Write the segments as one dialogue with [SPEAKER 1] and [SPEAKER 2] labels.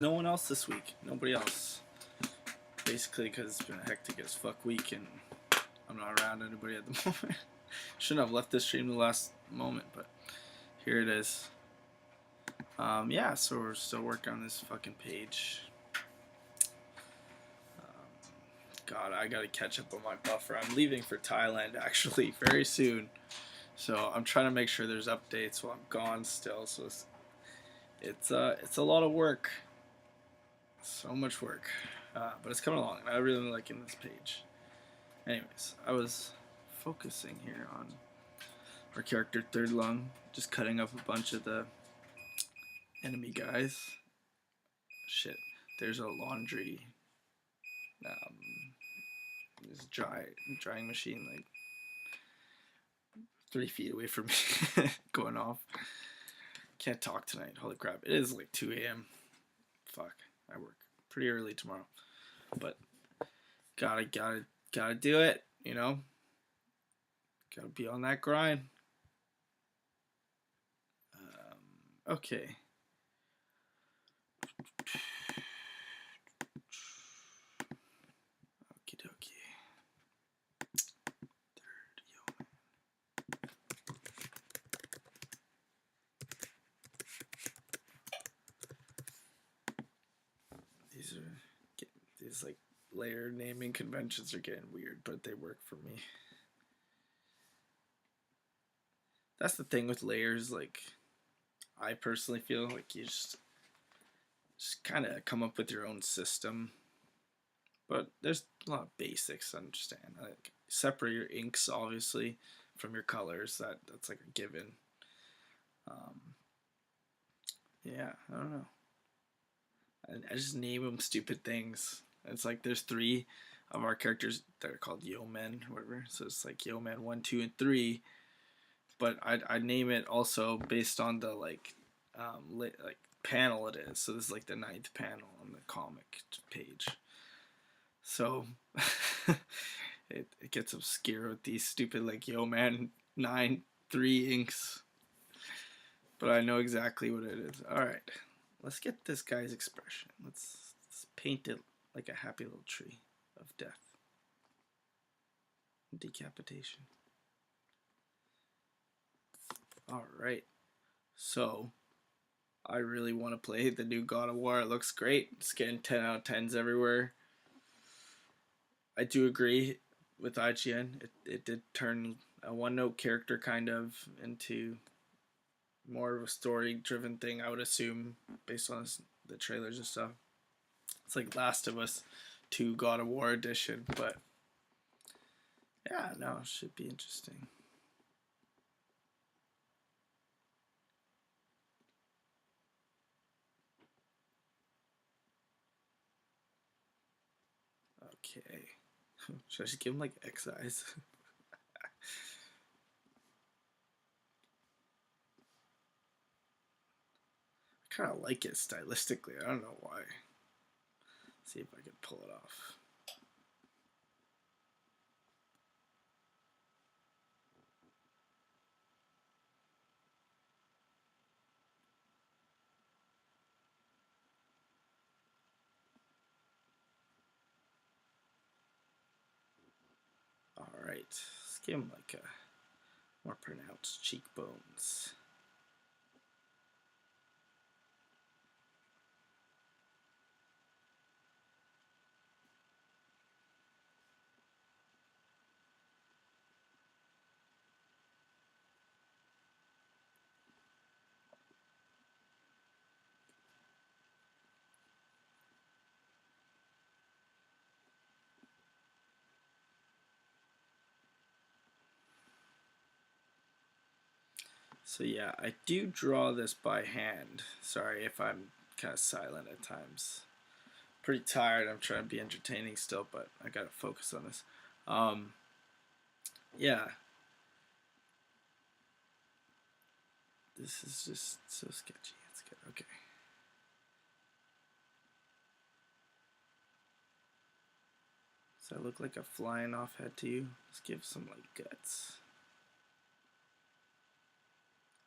[SPEAKER 1] No one else this week. Nobody else. Basically, because it's been a hectic as fuck week and I'm not around anybody at the moment. Shouldn't have left this stream the last moment, but here it is. Yeah, so we're still working on this fucking page. God, I gotta catch up on my buffer. I'm leaving for Thailand actually very soon, so I'm trying to make sure there's updates while I'm gone still. So it's a lot of work, so much work, but it's coming along. I really liking this page. Anyways, I was focusing here on our character Third Lung, just cutting up a bunch of the enemy guys. Shit, there's a laundry, this drying machine like 3 feet away from me, going off. Can't talk tonight. Holy crap! It is like 2 a.m. Fuck, I work pretty early tomorrow, but gotta do it. You know, gotta be on that grind. Okay. Okie dokie. Third yeoman. These like layer naming conventions are getting weird, but they work for me. That's the thing with layers, like I personally feel like you just kind of come up with your own system. But there's a lot of basics to understand. Like separate your inks obviously from your colors. That's like a given. Yeah, I don't know. I just name them stupid things. It's like there's 3 of our characters that are called Yeomen, whatever. So it's like Yeomen 1, 2, and 3. But I name it also based on the like panel it is. So this is like the 9th panel on the comic page. So it gets obscure with these stupid like Yeoman 9-3 inks. But I know exactly what it is. Alright. Let's get this guy's expression. Let's paint it like a happy little tree of death. Decapitation. Alright. So, I really want to play the new God of War. It looks great. It's getting 10 out of 10s everywhere. I do agree with IGN. It did turn a one-note character kind of into more of a story-driven thing, I would assume, based on the trailers and stuff. It's like Last of Us 2 God of War edition, but yeah, no, it should be interesting. Okay. Should I just give him like X eyes? I kind of like it stylistically. I don't know why. See if I can pull it off. Alright, let's give him like a more pronounced cheekbones. So yeah, I do draw this by hand. Sorry if I'm kind of silent at times. Pretty tired. I'm trying to be entertaining still, but I gotta focus on this. Yeah. This is just so sketchy. It's good. Okay. Does that look like a flying off head to you? Let's give some like guts.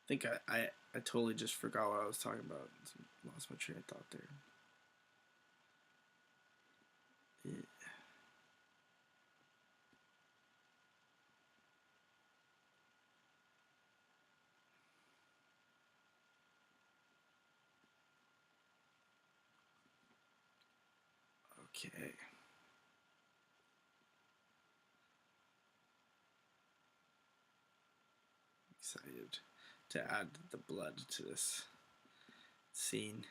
[SPEAKER 1] I think I totally just forgot what I was talking about. Lost my train of thought there. Okay. Excited to add the blood to this scene.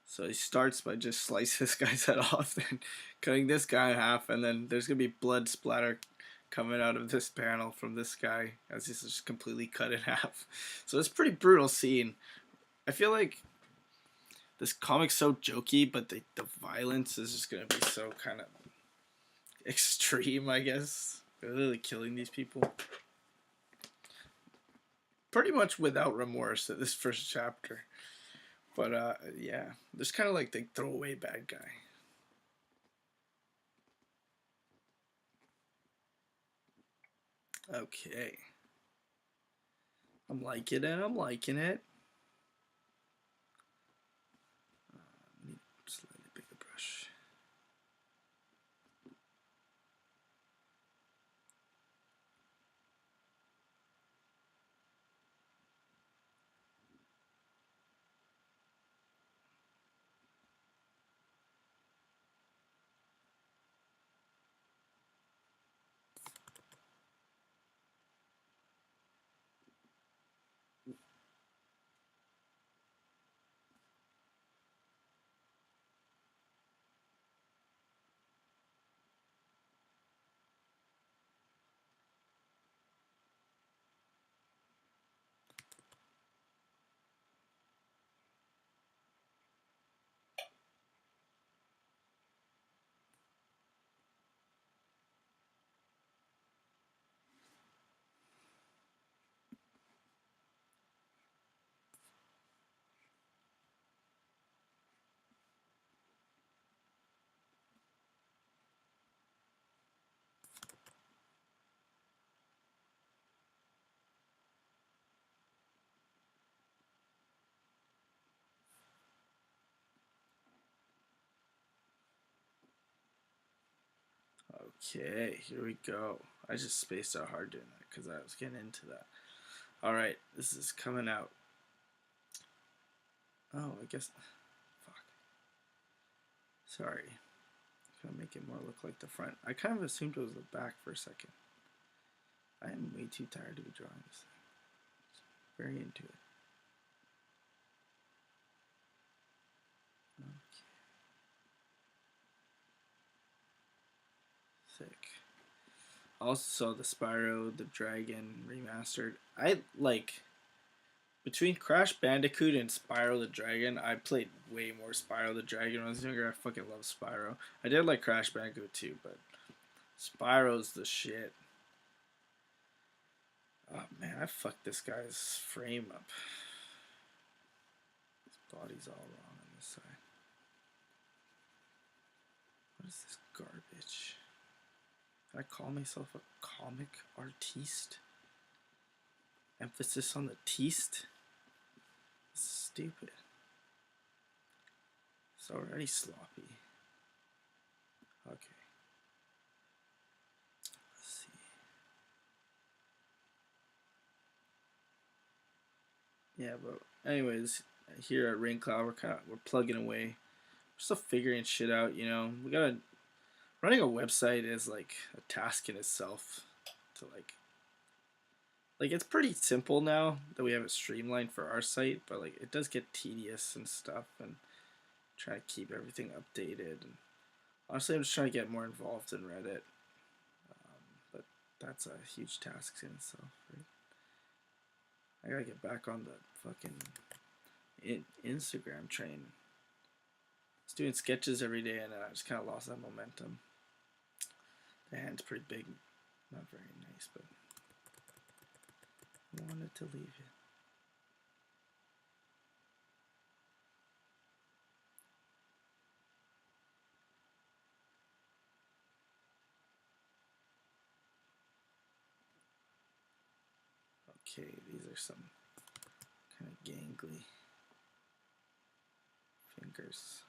[SPEAKER 1] So he starts by just slicing this guy's head off, then cutting this guy in half, and then there's gonna be blood splatter coming out of this panel from this guy as he's just completely cut in half. So it's a pretty brutal scene. I feel like this comic's so jokey, but the violence is just gonna be so kind of extreme, I guess. They're literally killing these people pretty much without remorse at this first chapter. But yeah, there's kind of like the throwaway bad guy. Okay. I'm liking it. I'm liking it. Need a slightly bigger brush. Okay, here we go. I just spaced out hard doing that because I was getting into that. Alright, this is coming out. Oh, I guess... Fuck. Sorry. I'm gonna make it more look like the front. I kind of assumed it was the back for a second. I am way too tired to be drawing this thing. Very into it. Okay. Sick. Also saw the Spyro the Dragon remastered. I like between Crash Bandicoot and Spyro the Dragon, I played way more Spyro the Dragon when I was younger. I fucking love Spyro. I did like Crash Bandicoot too, but Spyro's the shit. Oh man, I fucked this guy's frame up. His body's all wrong on this side. What is this garbage? Can I call myself a comic artiste? Emphasis on the teast? Stupid. It's already sloppy. Okay. Let's see. Yeah, but anyways, here at Rain Cloud, we're plugging away. We're still figuring shit out, you know. Running a website is like a task in itself to like it's pretty simple now that we have it streamlined for our site, but like it does get tedious and stuff, and try to keep everything updated. And honestly, I'm just trying to get more involved in Reddit, but that's a huge task in itself. Right? I gotta get back on the fucking Instagram train. I was doing sketches every day, and I just kind of lost that momentum. The hand's pretty big, not very nice, but I wanted to leave it. Okay, these are some kind of gangly fingers.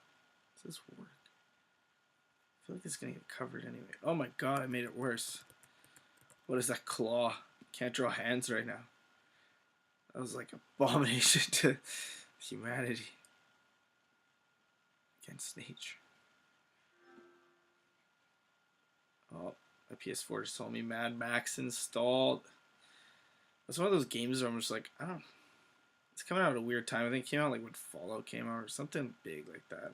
[SPEAKER 1] Does this work? I feel like it's gonna get covered anyway. Oh my god, I made it worse. What is that claw? Can't draw hands right now. That was like abomination to humanity against nature. Oh, my PS4 just told me Mad Max installed. It's one of those games where I'm just like, I don't. It's coming out at a weird time. I think it came out like when Fallout came out or something big like that.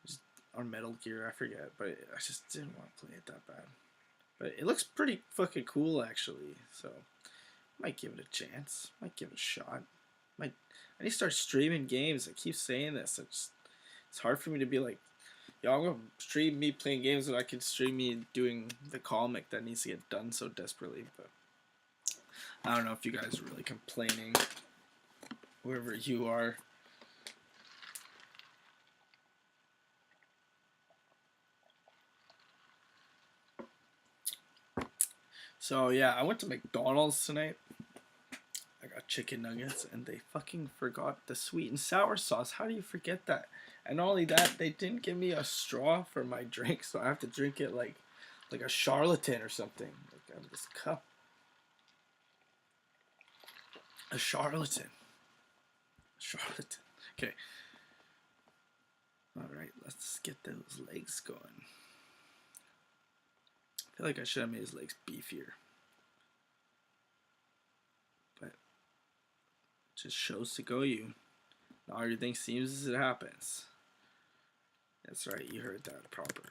[SPEAKER 1] Just, or Metal Gear, I forget. But I just didn't want to play it that bad. But it looks pretty fucking cool actually. So might give it a chance. Might give it a shot. Might. I need to start streaming games. I keep saying this. It's hard for me to be like, yo, I'm gonna stream me playing games when I can stream me doing the comic that needs to get done so desperately. But I don't know if you guys are really complaining, wherever you are. So yeah, I went to McDonald's tonight. I got chicken nuggets, and they fucking forgot the sweet and sour sauce. How do you forget that? And not only that, they didn't give me a straw for my drink, so I have to drink it like a charlatan or something, like out of this cup. A charlatan. Charlatan. Okay. All right, let's get those legs going. I feel like I should have made his legs beefier, but it just shows to go you. Not everything seems as it happens. That's right, you heard that proper.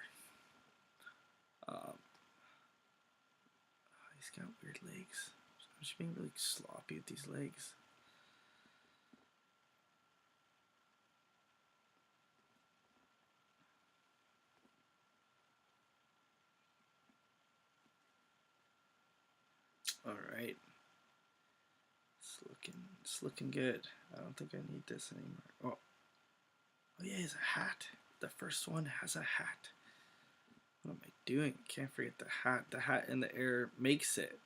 [SPEAKER 1] He's got weird legs. I'm just being really sloppy with these legs. All right, it's looking good. I don't think I need this anymore. Oh yeah, it's a hat. The first one has a hat. What am I doing? Can't forget the hat. The hat in the air makes it.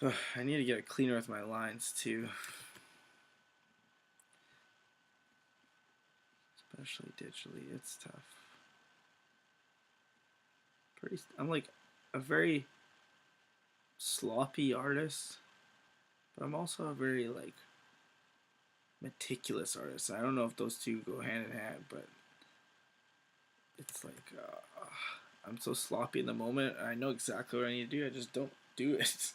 [SPEAKER 1] Okay. I need to get it cleaner with my lines too. Especially digitally, it's tough. I'm like a very sloppy artist, but I'm also a very like meticulous artist. I don't know if those two go hand in hand, but it's like I'm so sloppy in the moment. I know exactly what I need to do. I just don't do it.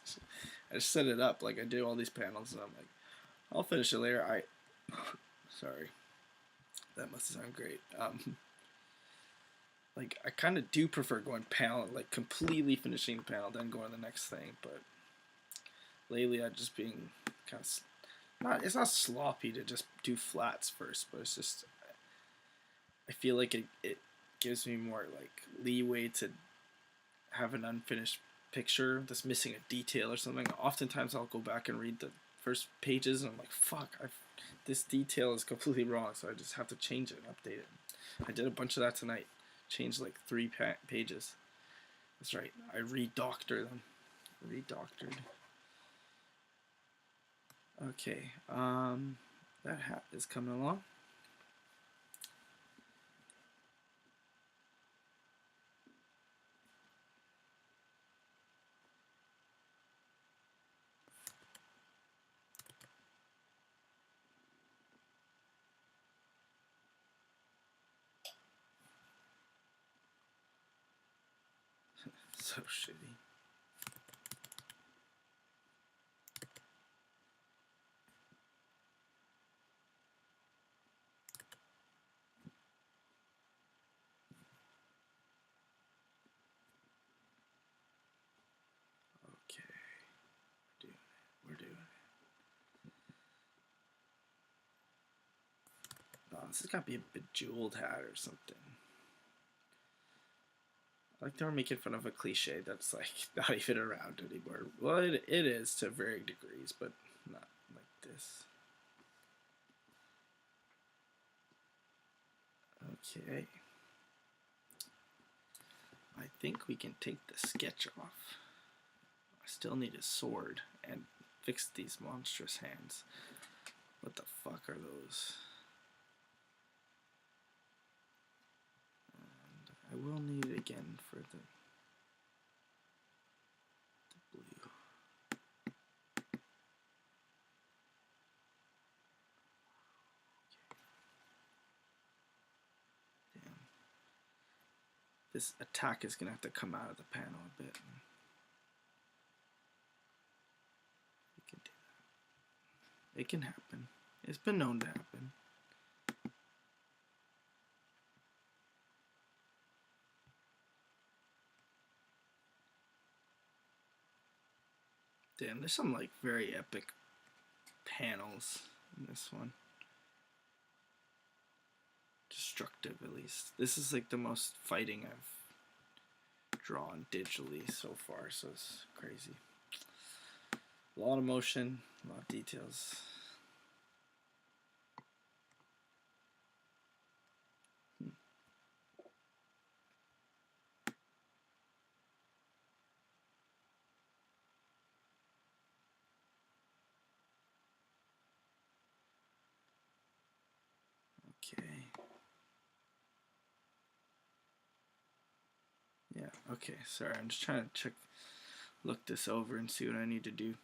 [SPEAKER 1] I just set it up like I do all these panels, and I'm like, I'll finish it later. Sorry, that must sound great. Like I kind of do prefer going panel, like completely finishing the panel, then going to the next thing. But lately, I've just being kind of not. It's not sloppy to just do flats first, but it's just I feel like it gives me more like leeway to have an unfinished picture that's missing a detail or something. Oftentimes, I'll go back and read the first pages, and I'm like, fuck, this detail is completely wrong, so I just have to change it and update it. I did a bunch of that tonight. Changed like 3 pages. That's right. I redoctor them. Redoctored. Okay. That hat is coming along. So shitty. Okay. We're doing it. Oh, this has got to be a bejeweled hat or something. Like they're making fun of a cliche that's like not even around anymore. Well, it is to varying degrees, but not like this. Okay. I think we can take the sketch off. I still need a sword and fix these monstrous hands. What the fuck are those? And I will need it again for the blue. Damn. This attack is gonna have to come out of the panel a bit. We can do that. It can happen. It's been known to happen. Damn, there's some like very epic panels in this one. Destructive, at least. This is like the most fighting I've drawn digitally so far, so it's crazy. A lot of motion, a lot of details. Okay. Yeah, okay, sorry, I'm just trying to look this over and see what I need to do.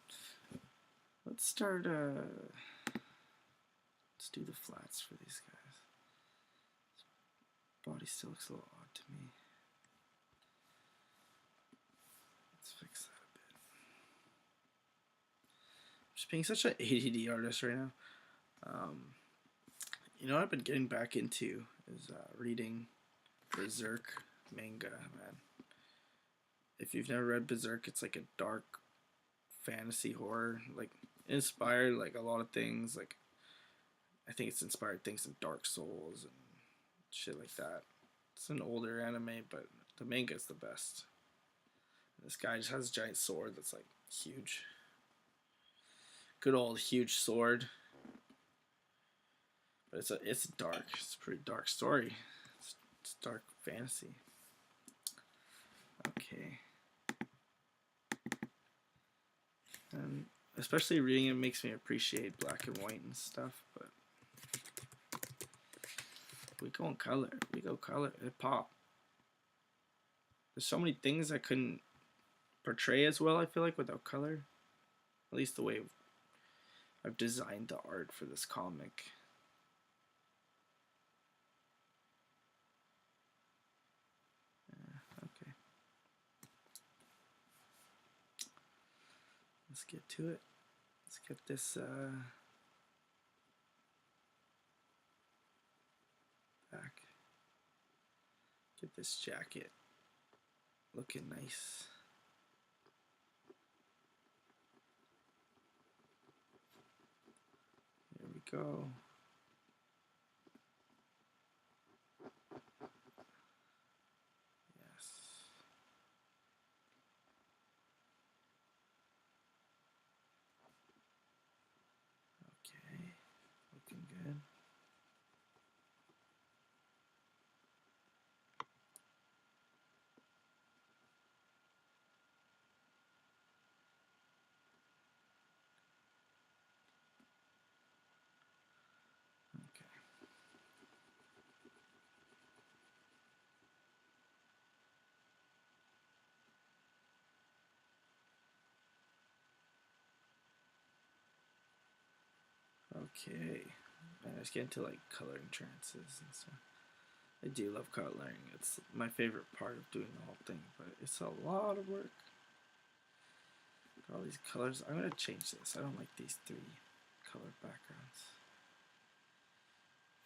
[SPEAKER 1] Let's start, let's do the flats for these guys. This body still looks a little odd to me. Let's fix that a bit. I'm just being such an ADD artist right now. You know what I've been getting back into is reading Berserk manga, man. If you've never read Berserk, it's like a dark fantasy horror, like inspired like a lot of things. Like I think it's inspired things in Dark Souls and shit like that. It's an older anime, but the manga is the best. This guy just has a giant sword that's like huge. Good old huge sword. But it's dark. It's a pretty dark story. It's dark fantasy. Okay. And especially reading it makes me appreciate black and white and stuff, but we go in color. We go color. It pop. There's so many things I couldn't portray as well, I feel like, without color. At least the way I've designed the art for this comic. Okay. Let's get to it. Let's get this back. Get this jacket looking nice. There we go. Yes. Okay, looking good. Okay, and I just get into like coloring trances and stuff. I do love coloring. It's my favorite part of doing the whole thing, but it's a lot of work. Got all these colors. I'm gonna change this. I don't like these 3 color backgrounds.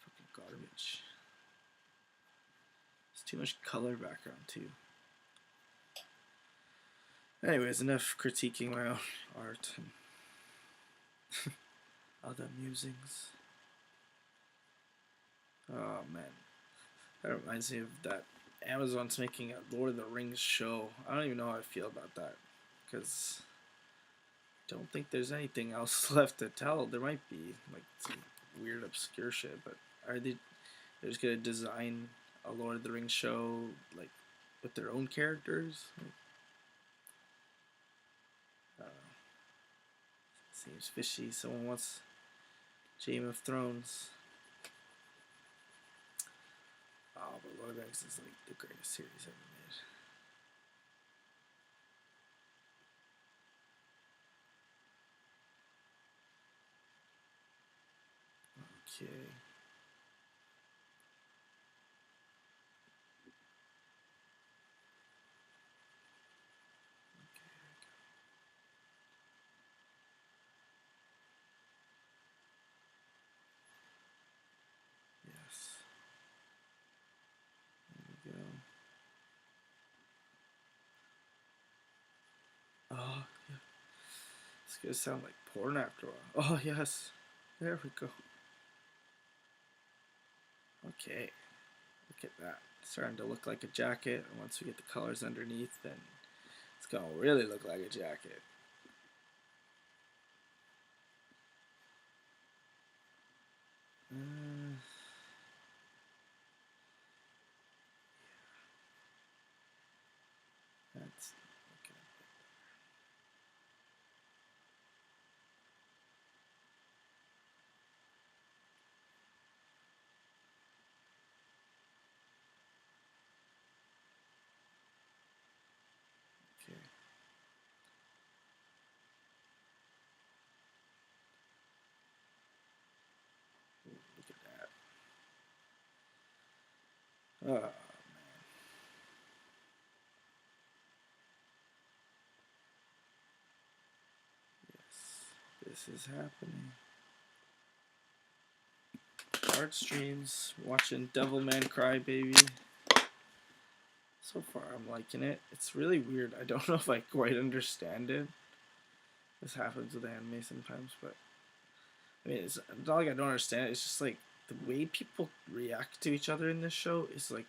[SPEAKER 1] Fucking garbage. It's too much color background too. Anyways, enough critiquing my own art and other musings. Oh man, that reminds me of that Amazon's making a Lord of the Rings show. I don't even know how I feel about that, because I don't think there's anything else left to tell. There might be like some weird obscure shit, but are they're just gonna design a Lord of the Rings show like with their own characters. Seems fishy. Someone wants Game of Thrones. Oh, but Lord of the Rings is like the greatest series ever made. Okay. Yes. There we go. Oh, yeah. It's gonna sound like porn after a while. Oh, yes. There we go. Okay. Look at that. It's starting to look like a jacket. And once we get the colors underneath, then it's gonna really look like a jacket. That's okay. Okay. Ooh, look at that. Oh man. Yes. This is happening. Art streams, watching Devilman Crybaby. So far, I'm liking it. It's really weird. I don't know if I quite understand it. This happens with anime sometimes, but I mean, it's not like I don't understand it. It's just like the way people react to each other in this show is like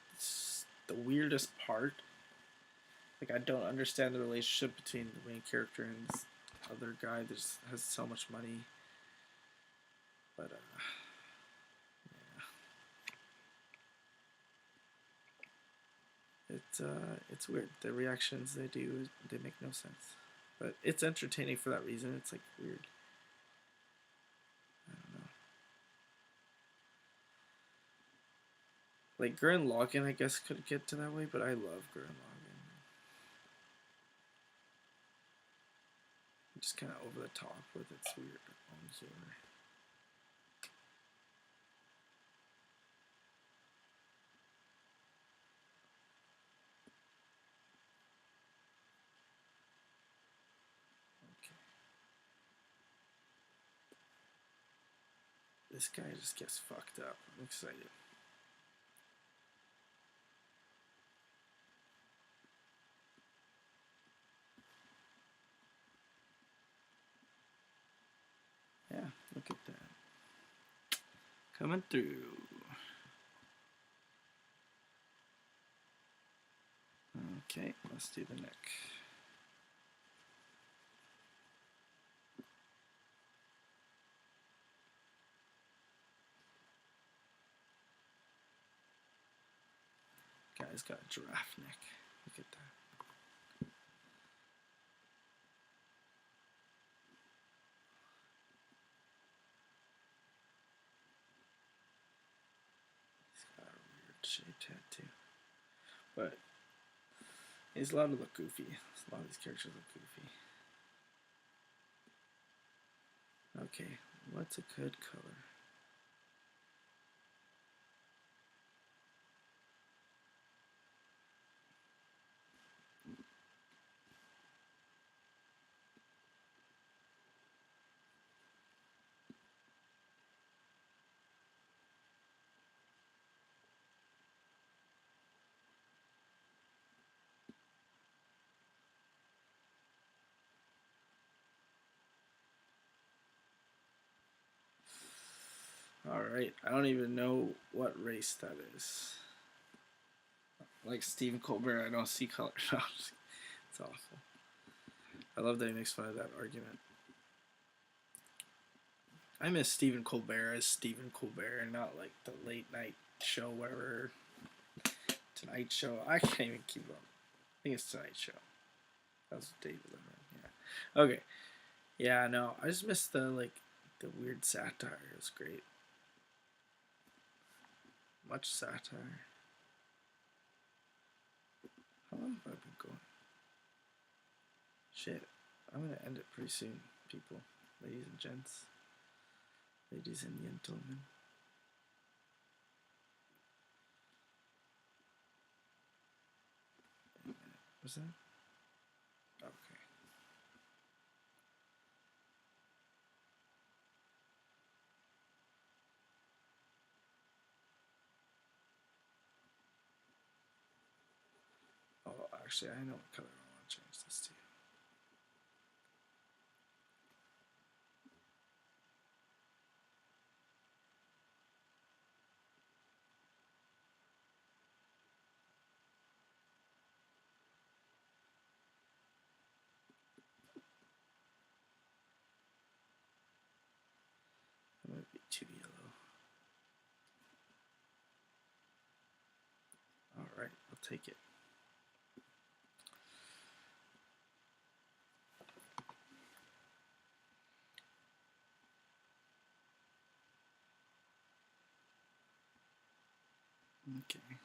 [SPEAKER 1] the weirdest part. Like, I don't understand the relationship between the main character and this other guy that just has so much money. But it's weird. The reactions they do, they make no sense. But it's entertaining for that reason. It's like weird. I don't know. Like Gurren Lagann, I guess could get to that way, but I love Gurren Lagann. Just kind of over the top with its weird own humor. Okay. This guy just gets fucked up. I'm excited. Yeah, look at that. Coming through. Okay, let's do the neck. Guy's got a giraffe neck. Look at that. He's got a weird shaped head too. But he's allowed to look goofy. A lot of these characters look goofy. Okay, what's a good color? Alright, I don't even know what race that is. Like Stephen Colbert, I don't see color. No, it's awful. I love that he makes fun of that argument. I miss Stephen Colbert as Stephen Colbert and not like the late night show whatever Tonight Show. I can't even keep up. I think it's Tonight Show. That was David Letterman. Yeah. Okay. Yeah. No, I just missed the weird satire. It was great. Much satire. How long have I been going? Shit. I'm gonna end it pretty soon, people, ladies and gents, ladies and gentlemen. What's that? Okay. Oh, actually, I know what color I want to change this to. That might be too yellow. Alright, I'll take it. Okay.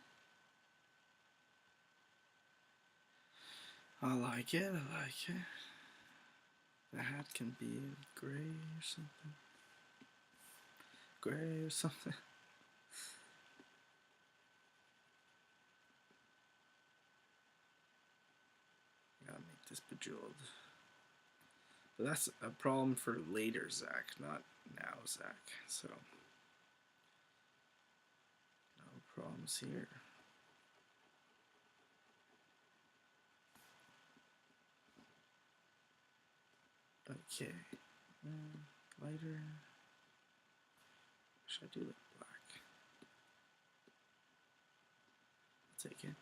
[SPEAKER 1] I like it, I like it. The hat can be gray or something. Gray or something. I gotta make this bejeweled. But that's a problem for later Zach, not now Zach. So, no problems here. Okay. Lighter. Should I do like black? I'll take it.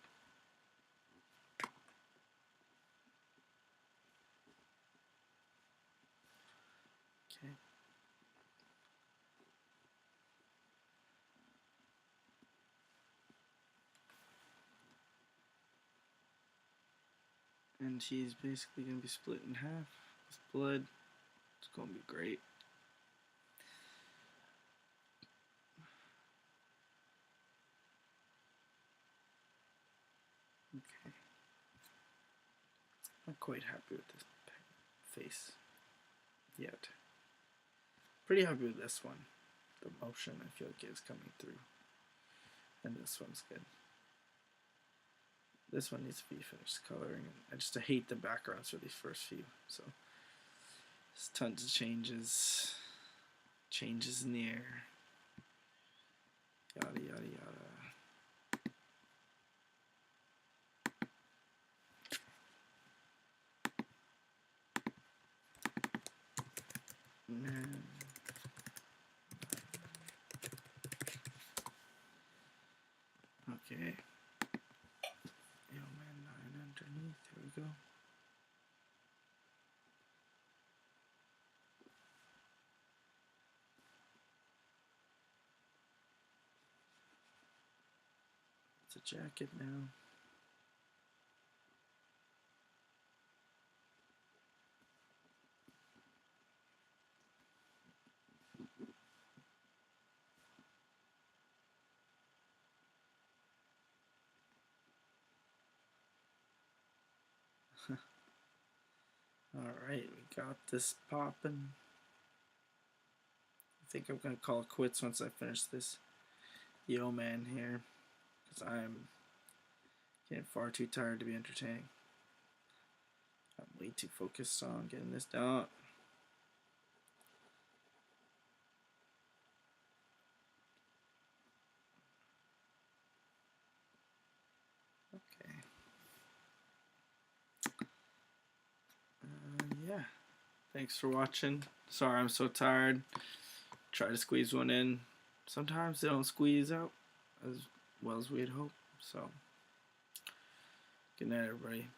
[SPEAKER 1] Okay. And she's basically going to be split in half with blood. It's going to be great. Okay. Not quite happy with this face yet. Pretty happy with this one. The motion I feel like is coming through. And this one's good. This one needs to be finished coloring. I hate the backgrounds for these first few. So there's tons of changes. Changes in the air. Yada yada yada. Man. Okay. Yo man 9 underneath. Here we go. It's a jacket now. Alright, we got this popping. I think I'm going to call it quits once I finish this Yo Man here. Because I'm getting far too tired to be entertaining. I'm way too focused on getting this done. Okay. Yeah. Thanks for watching. Sorry I'm so tired. Try to squeeze one in. Sometimes they don't squeeze out as well as we'd hope. So, good night, everybody.